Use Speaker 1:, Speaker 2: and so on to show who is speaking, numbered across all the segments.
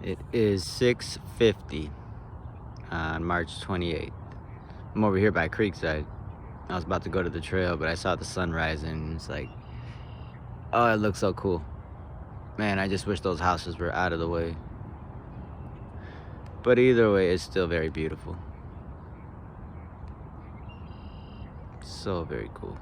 Speaker 1: It is 6:50 on March 28th. I'm over here by Creekside. I was about to go to the trail, but I saw the sun rising, and it's like, oh, it looks so cool. Man, I just wish those houses were out of the way. But either way, it's still very beautiful. So very cool.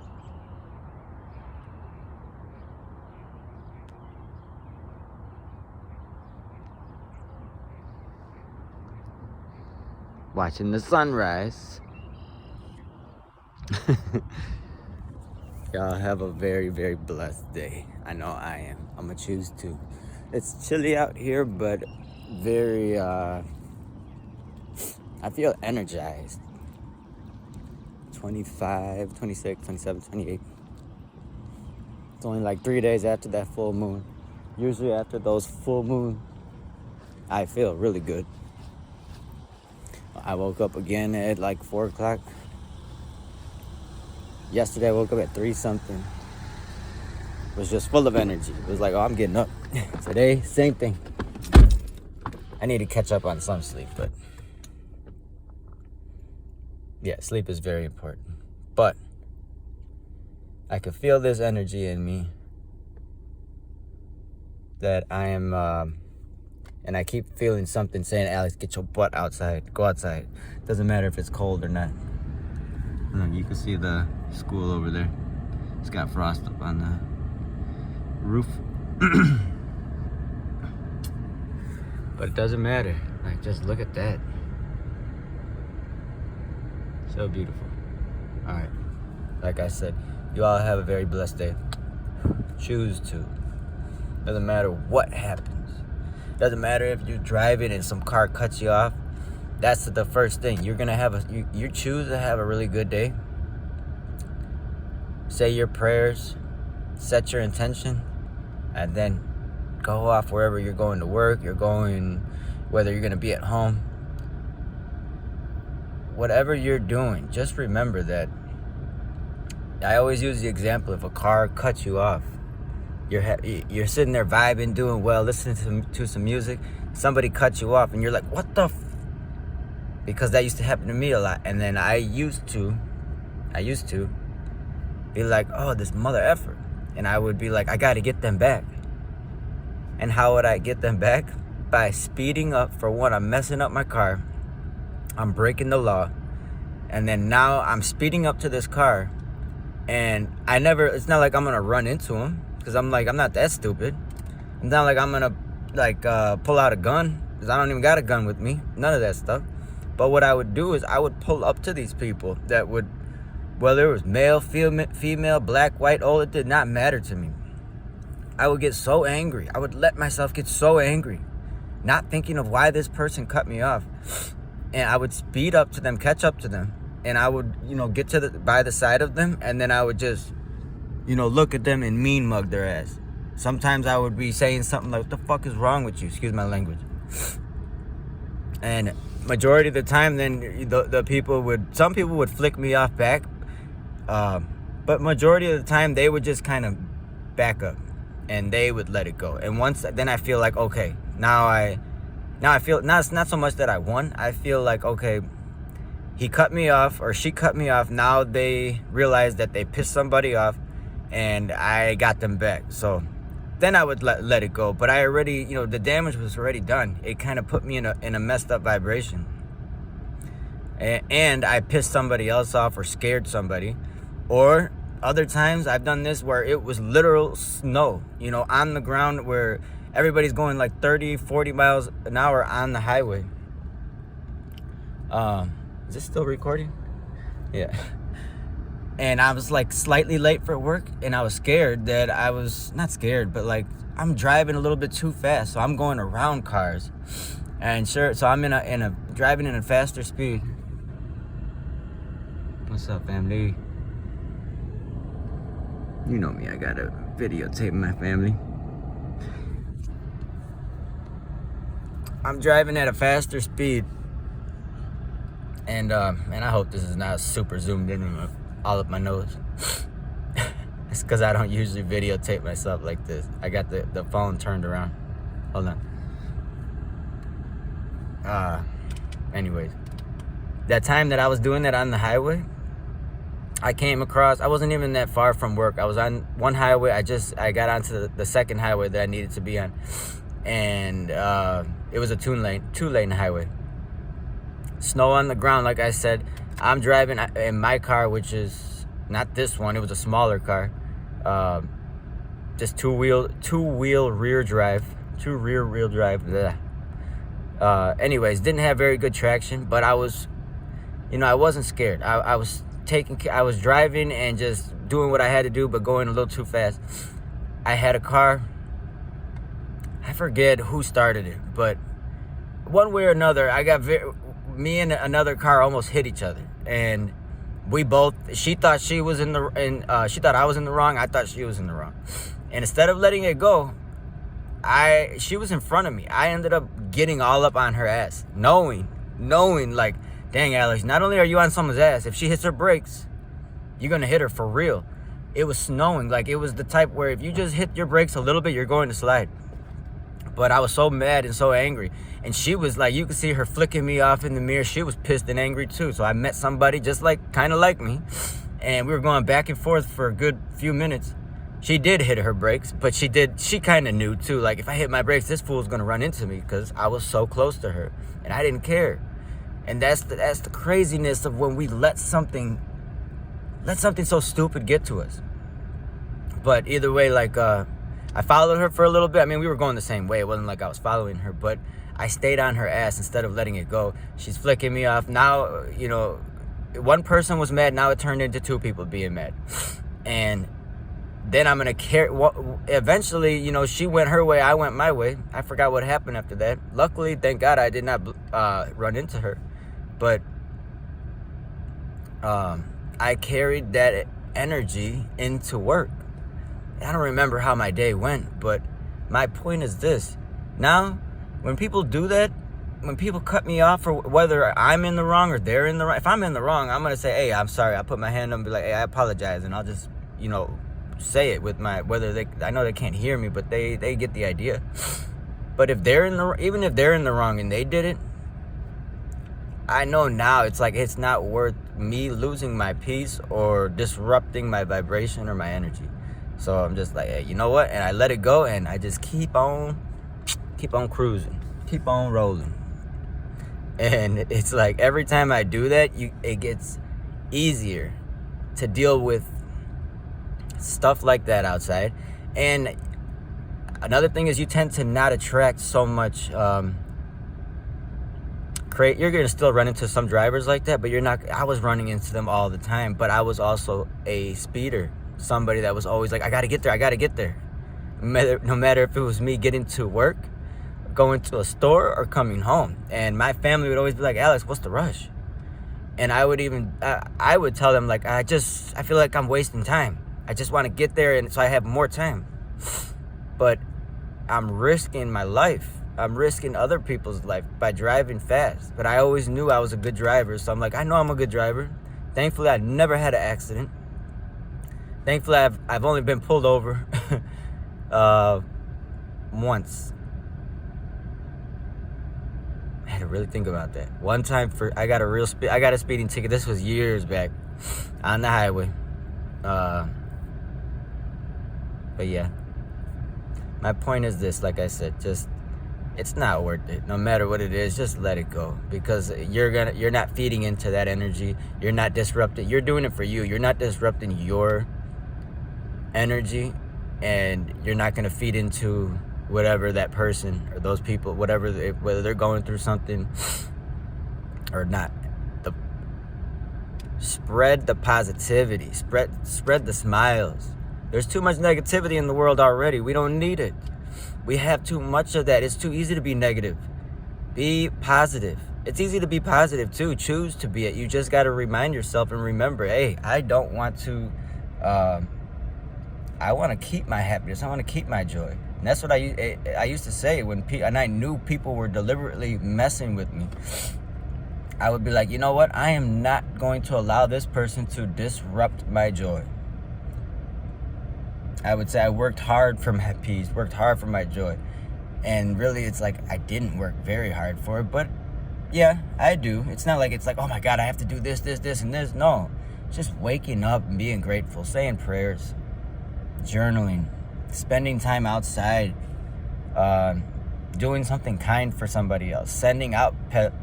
Speaker 1: Watching the sunrise. Y'all have a very, very blessed day. I know I am. I'm gonna choose to. It's chilly out here, but very, I feel energized. 25, 26, 27, 28. It's only like 3 days after that full moon. Usually after those full moon, I feel really good. I woke up again at like 4 o'clock. Yesterday I woke up at 3 something. Was just full of energy. It was like, oh, I'm getting up. Today, same thing. I need to catch up on some sleep, but yeah, sleep is very important. But I can feel this energy in me that I am, and I keep feeling something saying, Alex, get your butt outside. Go outside. Doesn't matter if it's cold or not. Look, you can see the school over there. It's got frost up on the roof. But it doesn't matter. Like, just look at that. So beautiful. All right. Like I said, you all have a very blessed day. Choose to. Doesn't matter what happens. Doesn't matter if you're driving and some car cuts you off. That's the first thing. You're gonna have you choose to have a really good day. Say your prayers, set your intention, and then go off wherever you're going to work, whether you're gonna be at home. Whatever you're doing, just remember that. I always use the example, if a car cuts you off, you're sitting there vibing, doing well, listening to some music, somebody cuts you off, and you're like, what the because that used to happen to me a lot. And then I used to be like, oh, this mother effer. And I would be like, I got to get them back. And how would I get them back? By speeding up. For one, I'm messing up my car. I'm breaking the law. And then now I'm speeding up to this car. And it's not like I'm going to run into him. Because I'm not that stupid. It's not like I'm going to pull out a gun. Because I don't even got a gun with me. None of that stuff. But what I would do is I would pull up to these people that would, whether it was male, female, black, white, old, it did not matter to me. I would get so angry. I would let myself get so angry, not thinking of why this person cut me off. And I would speed up to them, catch up to them. And I would, get by the side of them. And then I would just, look at them and mean mug their ass. Sometimes I would be saying something like, what the fuck is wrong with you? Excuse my language. And majority of the time, then some people would flick me off back, but majority of the time they would just kind of back up, and they would let it go. And then I feel like, okay, now I feel not so much that I won. I feel like, okay, he cut me off or she cut me off. Now they realize that they pissed somebody off, and I got them back. So then I would let it go. But I already, the damage was already done. It kind of put me in a messed up vibration. And I pissed somebody else off or scared somebody. Or other times I've done this where it was literal snow, on the ground where everybody's going like 30, 40 miles an hour on the highway. Is this still recording? Yeah. And I was like slightly late for work, and I was scared that not scared, but like I'm driving a little bit too fast. So I'm going around cars. And so I'm driving in a faster speed. What's up, family? You know me, I gotta videotape my family. I'm driving at a faster speed. And I hope this is not super zoomed in all up my nose. It's because I don't usually videotape myself like this. I got the phone turned around. Hold on. Anyways, that time that I was doing that on the highway, I came across, I wasn't even that far from work. I was on one highway. I got onto the second highway that I needed to be on. And it was a two-lane highway. Snow on the ground, like I said. I'm driving in my car, which is not this one. It was a smaller car. Just two-wheel rear drive. Two rear wheel drive. Anyways, didn't have very good traction, but I was, I wasn't scared. I was driving and just doing what I had to do, but going a little too fast. I had a car. I forget who started it, but one way or another, me and another car almost hit each other, and she thought she was she thought I was in the wrong. I thought she was in the wrong, and instead of letting it go, she was in front of me. I ended up getting all up on her ass, knowing like, dang, Alex, not only are you on someone's ass, if she hits her brakes, you're gonna hit her for real. It was snowing. Like, it was the type where if you just hit your brakes a little bit, you're going to slide. But I was so mad and so angry. And she was like, you could see her flicking me off in the mirror. She was pissed and angry too. So I met somebody just kind of like me. And we were going back and forth for a good few minutes. She did hit her brakes, but she kind of knew too. Like, if I hit my brakes, this fool's going to run into me, because I was so close to her. And I didn't care. And that's the craziness of when we let something so stupid get to us. But either way, I followed her for a little bit. I mean, we were going the same way. It wasn't like I was following her, but I stayed on her ass instead of letting it go. She's flicking me off. Now, one person was mad. Now it turned into two people being mad. And then I'm going to eventually, she went her way. I went my way. I forgot what happened after that. Luckily, thank God, I did not run into her. But I carried that energy into work. I don't remember how my day went, but my point is this. Now, when people do that, when people cut me off, for whether I'm in the wrong or they're in the right, if I'm in the wrong, I'm going to say, hey, I'm sorry. I'll put my hand up and be like, hey, I apologize. And I'll just, say it with I know they can't hear me, but they get the idea. But even if they're in the wrong and they did it, I know now it's like, it's not worth me losing my peace or disrupting my vibration or my energy. So I'm just like, hey, you know what? And I let it go, and I just keep on cruising, keep on rolling. And it's like, every time I do that, it gets easier to deal with stuff like that outside. And another thing is, you tend to not attract so much. You're gonna still run into some drivers like that, but you're not. I was running into them all the time, but I was also a speeder. Somebody that was always like, I gotta get there. No matter if it was me getting to work, going to a store, or coming home. And my family would always be like, Alex, what's the rush? And I would tell them, like, I feel like I'm wasting time. I just want to get there, and so I have more time. But I'm risking my life. I'm risking other people's life by driving fast. But I always knew I was a good driver, so I'm like, I know I'm a good driver. Thankfully, I never had an accident. Thankfully, I've only been pulled over once. I had to really think about that. One time I got a speeding ticket. This was years back on the highway. But yeah, my point is this. Like I said, it's not worth it. No matter what it is, just let it go, because you're not feeding into that energy. You're not disrupting. You're doing it for you. You're not disrupting your energy, and you're not going to feed into whatever that person or those people, whether they're going through something or not. Spread the positivity, spread the smiles. There's too much negativity in the world already. We don't need it. We have too much of that. It's too easy to be negative. Be positive. It's easy to be positive too. Choose to be it. You just got to remind yourself and remember, hey, I don't want to I want to keep my happiness. I want to keep my joy. And that's what I used to say and I knew people were deliberately messing with me. I would be like, you know what? I am not going to allow this person to disrupt my joy. I would say I worked hard for my peace, worked hard for my joy. And really, it's like I didn't work very hard for it, but Yeah, I do. It's not like it's like, oh my God, I have to do this, this, this, and this. No, just waking up and being grateful, saying prayers, journaling, spending time outside, uh, doing something kind for somebody else, sending out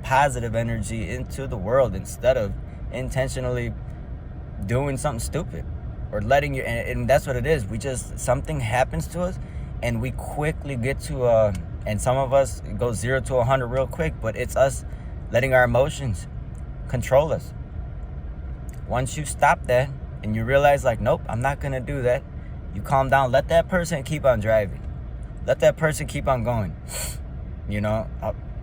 Speaker 1: positive energy into the world instead of intentionally doing something stupid or letting you. And that's what it is. We just, something happens to us and we quickly get to, and some of us go 0 to 100 real quick, but it's us letting our emotions control us. Once you stop that and you realize, like, nope, I'm not going to do that, you calm down, let that person keep on driving. Let that person keep on going. You know,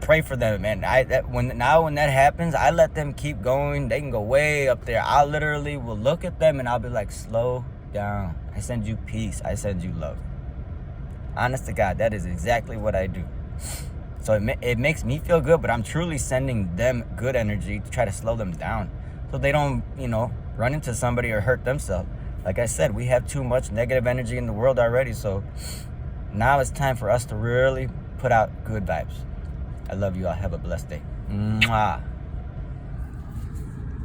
Speaker 1: pray for them, man. When that happens, I let them keep going. They can go way up there. I literally will look at them and I'll be like, slow down. I send you peace. I send you love. Honest to God, that is exactly what I do. So it makes me feel good, but I'm truly sending them good energy to try to slow them down so they don't, run into somebody or hurt themselves. Like I said, we have too much negative energy in the world already, so now it's time for us to really put out good vibes. I love you all. Have a blessed day. Mwah.